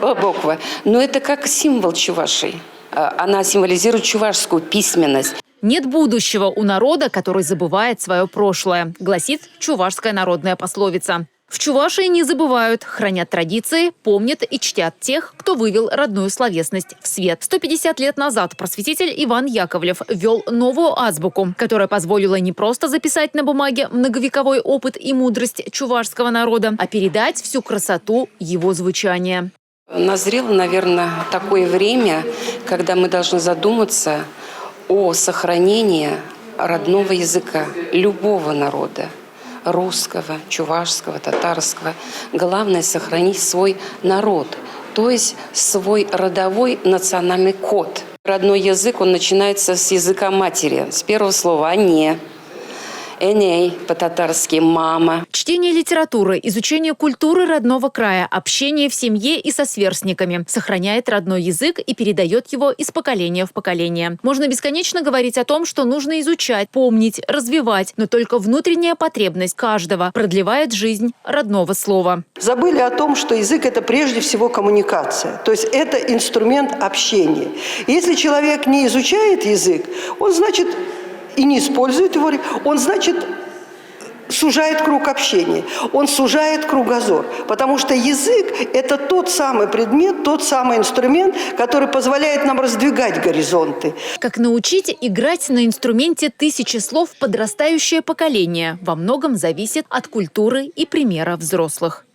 Буква. Но это как символ Чувашии. Она символизирует чувашскую письменность. «Нет будущего у народа, который забывает свое прошлое», гласит чувашская народная пословица. В Чувашии не забывают, хранят традиции, помнят и чтят тех, кто вывел родную словесность в свет. 150 лет назад просветитель Иван Яковлев ввел новую азбуку, которая позволила не просто записать на бумаге многовековой опыт и мудрость чувашского народа, а передать всю красоту его звучания. Назрело, наверное, такое время, когда мы должны задуматься о сохранении родного языка любого народа. Русского, чувашского, татарского. Главное – сохранить свой народ, то есть свой родовой национальный код. Родной язык, он начинается с языка матери, с первого слова «не». Эней, по-татарски «мама». Чтение литературы, изучение культуры родного края, общение в семье и со сверстниками сохраняет родной язык и передает его из поколения в поколение. Можно бесконечно говорить о том, что нужно изучать, помнить, развивать, но только внутренняя потребность каждого продлевает жизнь родного слова. Забыли о том, что язык – это прежде всего коммуникация, то есть это инструмент общения. Если человек не изучает язык, он, значит, и не использует его, он, значит, сужает круг общения, он сужает кругозор. Потому что язык – это тот самый предмет, тот самый инструмент, который позволяет нам раздвигать горизонты. Как научить играть на инструменте тысячи слов подрастающее поколение во многом зависит от культуры и примера взрослых.